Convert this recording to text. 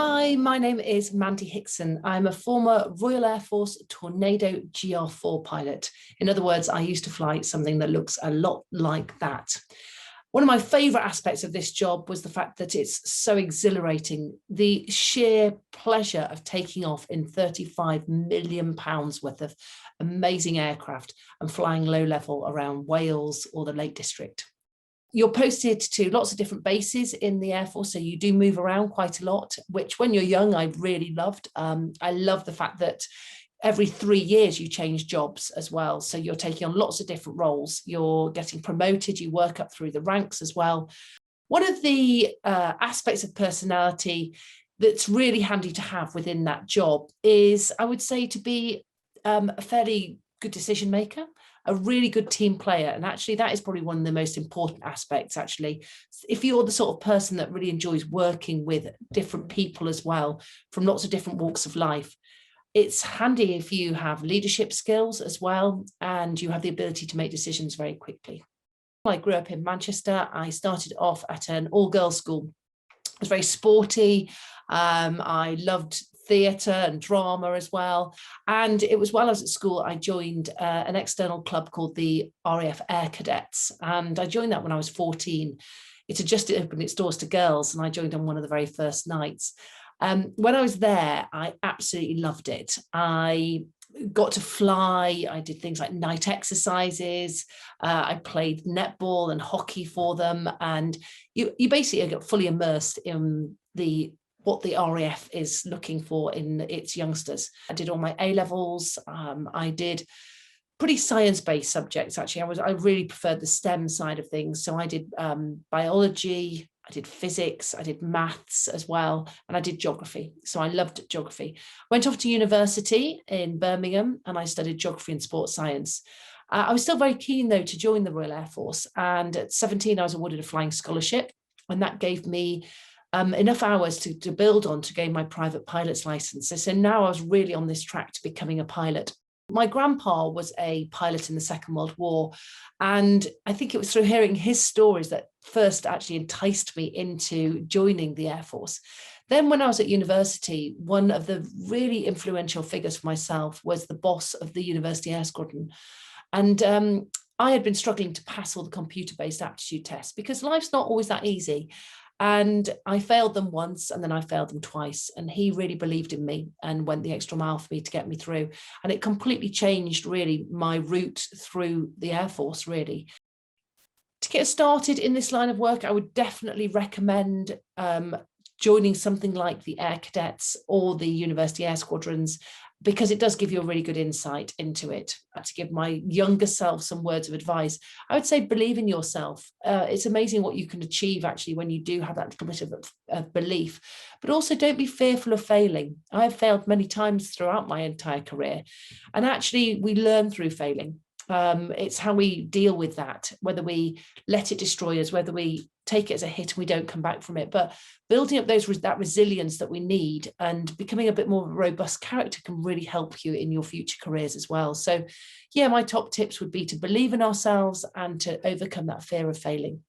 Hi, my name is Mandy Hickson. I'm a former Royal Air Force Tornado GR4 pilot. In other words, I used to fly something that looks a lot like that. One of my favourite aspects of this job was the fact that it's so exhilarating. The sheer pleasure of taking off in £35 million worth of amazing aircraft and flying low level around Wales or the Lake District. You're posted to lots of different bases in the Air Force, so you do move around quite a lot, which when you're young, I really loved. I love the fact that every 3 years you change jobs as well. So you're taking on lots of different roles. You're getting promoted, you work up through the ranks as well. One of the aspects of personality that's really handy to have within that job is, I would say, to be a fairly good decision maker, a really good team player. And actually that is probably one of the most important aspects. Actually, if you're the sort of person that really enjoys working with different people as well, from lots of different walks of life, it's handy if you have leadership skills as well, and you have the ability to make decisions very quickly. I grew up in Manchester. I started off at an all-girls school. It was very sporty. I loved theatre and drama as well. And it was while I was at school, I joined an external club called the RAF Air Cadets. And I joined that when I was 14. It had just opened its doors to girls, and I joined on one of the very first nights. When I was there, I absolutely loved it. I got to fly. I did things like night exercises. I played netball and hockey for them. And you basically get fully immersed in what the RAF is looking for in its youngsters. I did all my A-levels. I did pretty science-based subjects, actually. I really preferred the STEM side of things. So I did biology, I did physics, I did maths as well, and I did geography. So I loved geography. Went off to university in Birmingham and I studied geography and sports science. I was still very keen, though, to join the Royal Air Force. And at 17, I was awarded a flying scholarship, and that gave me enough hours to build on to gain my private pilot's license. So now I was really on this track to becoming a pilot. My grandpa was a pilot in the Second World War, and I think it was through hearing his stories that first actually enticed me into joining the Air Force. Then when I was at university, one of the really influential figures for myself was the boss of the University Air Squadron. And I had been struggling to pass all the computer-based aptitude tests because life's not always that easy. And I failed them once and then I failed them twice. And he really believed in me and went the extra mile for me to get me through. And it completely changed really my route through the Air Force, really. To get started in this line of work, I would definitely recommend joining something like the Air Cadets or the University Air Squadrons, because it does give you a really good insight into it. To give my younger self some words of advice, I would say believe in yourself. It's amazing what you can achieve actually when you do have that little bit of belief, but also don't be fearful of failing. I have failed many times throughout my entire career, and actually we learn through failing. It's how we deal with that, whether we let it destroy us, whether we take it as a hit and we don't come back from it, but building up that resilience that we need and becoming a bit more of a robust character can really help you in your future careers as well. So yeah, my top tips would be to believe in ourselves and to overcome that fear of failing.